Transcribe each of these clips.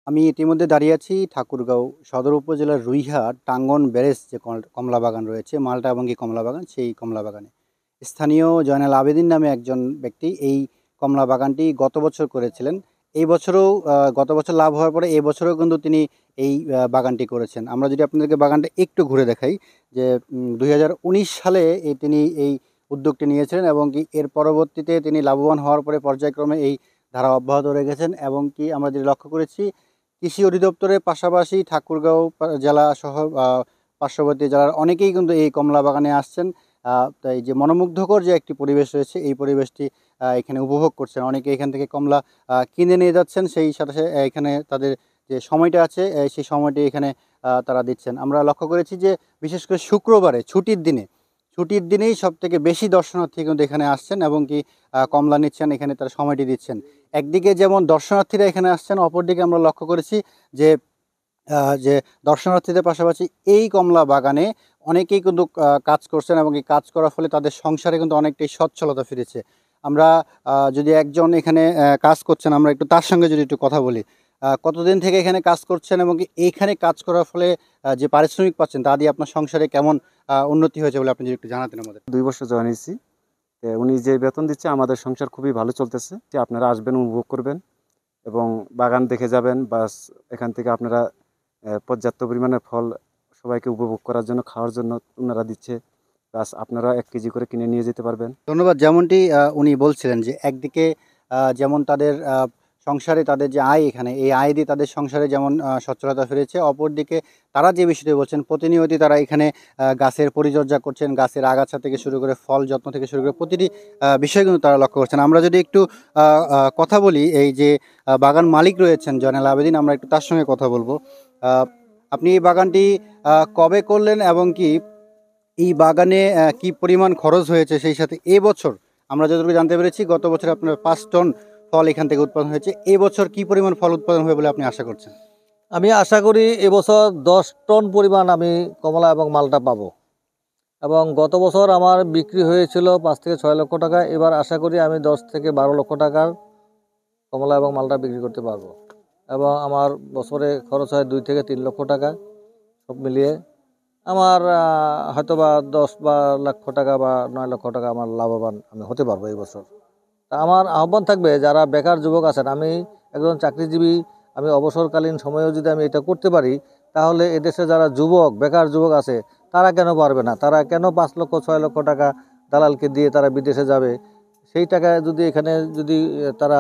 আমি ইতিমধ্যে দাঁড়িয়ে আছি ঠাকুরগাঁও সদর উপজেলার রুইহাট টাঙ্গন ব্যারেজ যে কমলা বাগান রয়েছে, মালটা এবং কি কমলা বাগান, সেই কমলা বাগানে স্থানীয় জয়নাল আবেদিন নামে একজন ব্যক্তি এই কমলা বাগানটি গত বছর করেছিলেন। এই বছরও গত বছর লাভ হওয়ার পরে এই বছরও কিন্তু তিনি এই বাগানটি করেছেন। আমরা যদি আপনাদেরকে বাগানটা একটু ঘুরে দেখাই যে 2019 সালে তিনি এই উদ্যোগটি নিয়েছিলেন এবং কি এর পরবর্তীতে তিনি লাভবান হওয়ার পরে পর্যায়ক্রমে এই ধারা অব্যাহত রেখেছেন এবং কি আমরা যেটা লক্ষ্য করেছি কৃষি অধিদপ্তরের পাশাপাশি ঠাকুরগাঁও জেলা সহ পার্শ্ববর্তী জেলার অনেকেই কিন্তু এই কমলা বাগানে আসছেন। তাই যে মনোমুগ্ধকর যে একটি পরিবেশ রয়েছে এই পরিবেশটি এখানে উপভোগ করছেন। অনেকে এখান থেকে কমলা কিনে নিয়ে যাচ্ছেন, সেই সাথে সাথে এখানে তাদের যে সময়টা আছে সেই সময়টি এখানে তারা দিচ্ছেন। আমরা লক্ষ্য করেছি যে বিশেষ করে শুক্রবারে ছুটির দিনেই সবথেকে বেশি দর্শনার্থী কিন্তু এখানে আসছেন এবং কি কমলা নিচ্ছেন, এখানে তারা সময়টি দিচ্ছেন। একদিকে যেমন দর্শনার্থীরা এখানে আসছেন, অপরদিকে আমরা লক্ষ্য করেছি যে যে দর্শনার্থীদের পাশাপাশি এই কমলা বাগানে অনেকেই কিন্তু কাজ করছেন এবং এই কাজ করার ফলে তাদের সংসারে কিন্তু অনেকটাই সচ্ছলতা ফিরেছে। আমরা যদি একজন এখানে কাজ করছেন, আমরা একটু তার সঙ্গে যদি একটু কথা বলি, কতদিন থেকে এখানে কাজ করছেন এবং কি এইখানে কাজ করার ফলে যে পারিশ্রমিক পাচ্ছেন তা দিয়ে আপনার সংসারে কেমন উন্নতি হয়েছে বলে আপনি যদি একটু জানাতেন আমাদের। 2 বছর জয়েন হয়েছি। উনি যে বেতন দিচ্ছে আমাদের সংসার খুবই ভালো চলতেছে। যে আপনারা আসবেন, উপভোগ করবেন এবং বাগান দেখে যাবেন, বাস এখান থেকে আপনারা পর্যাপ্ত পরিমাণে ফল সবাইকে উপভোগ করার জন্য, খাওয়ার জন্য ওনারা দিচ্ছে। বাস আপনারা 1 কেজি করে কিনে নিয়ে যেতে পারবেন। ধন্যবাদ। যেমনটি উনি বলছিলেন যে একদিকে যেমন তাদের সংসারে তাদের যে আয়, এখানে এই আয় দিয়ে তাদের সংসারে যেমন সচ্ছলতা ফিরেছে, অপরদিকে তারা যে বিষয়টি বলছেন প্রতিনিয়তই তারা এখানে গাছের পরিচর্যা করছেন, গাছের আগাছা থেকে শুরু করে ফল যত্ন থেকে শুরু করে প্রতিটি বিষয় কিন্তু তারা লক্ষ্য করছেন। আমরা যদি একটু কথা বলি, এই যে বাগান মালিক রয়েছেন জয়নাল আবেদিন, আমরা একটু তার সঙ্গে কথা বলবো। আপনি এই বাগানটি কবে করলেন এবং কি এই বাগানে কি পরিমাণ খরচ হয়েছে, সেই সাথে এবছর আমরা যতটুকু জানতে পেরেছি গত বছর আপনার 5 টন ফল এখান থেকে উৎপাদন হয়েছে, এবছর কি পরিমাণ ফল উৎপাদন হবে বলে আপনি আশা করছেন? আমি আশা করি এবছর 10 টন পরিমাণ আমি কমলা এবং মালটা পাবো এবং গত বছর আমার বিক্রি হয়েছিল 5 থেকে 6 লক্ষ টাকা। এবার আশা করি আমি 10 থেকে 12 লক্ষ টাকার কমলা এবং মালটা বিক্রি করতে পারবো এবং আমার বছরে খরচ হয় 2 থেকে 3 লক্ষ টাকা। সব মিলিয়ে আমার হয়তো বা 10 লক্ষ টাকা বা 9 লক্ষ টাকা আমার লাভবান আমি হতে পারবো এই বছর। তা আমার আহ্বান থাকবে যারা বেকার যুবক আছেন, আমি একজন চাকরিজীবী, আমি অবসরকালীন সময়েও যদি আমি এটা করতে পারি তাহলে এদেশে যারা বেকার যুবক আছে তারা কেন পারবে না? তারা কেন 5 লক্ষ 6 লক্ষ টাকা দালালকে দিয়ে তারা বিদেশে যাবে? সেই টাকা যদি এখানে যদি তারা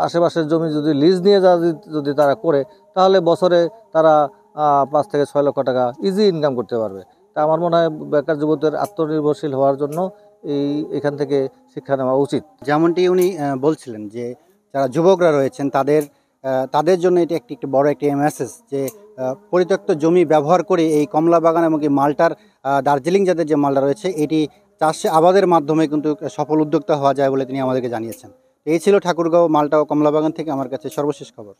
আশেপাশের জমি যদি লিজ নিয়ে যদি তারা করে তাহলে বছরে তারা 5 থেকে 6 লক্ষ টাকা ইজি ইনকাম করতে পারবে। তা আমার মনে হয় বেকার যুবকদের আত্মনির্ভরশীল হওয়ার জন্য এখান থেকে শিক্ষা নেওয়া উচিত। যেমনটি উনি বলছিলেন যে যারা যুবকরা রয়েছেন তাদের জন্য এটি একটি বড় একটি মেসেজ যে পরিত্যক্ত জমি ব্যবহার করে এই কমলা বাগান এবং এই মালটার দার্জিলিং জাতের যে মালটা রয়েছে এটি চাষে আবাদের মাধ্যমে কিন্তু সফল উদ্যোক্তা হওয়া যায় বলে তিনি আমাদেরকে জানিয়েছেন। এই ছিল ঠাকুরগাঁও মালটা ও কমলা বাগান থেকে আমার কাছে সর্বশেষ খবর।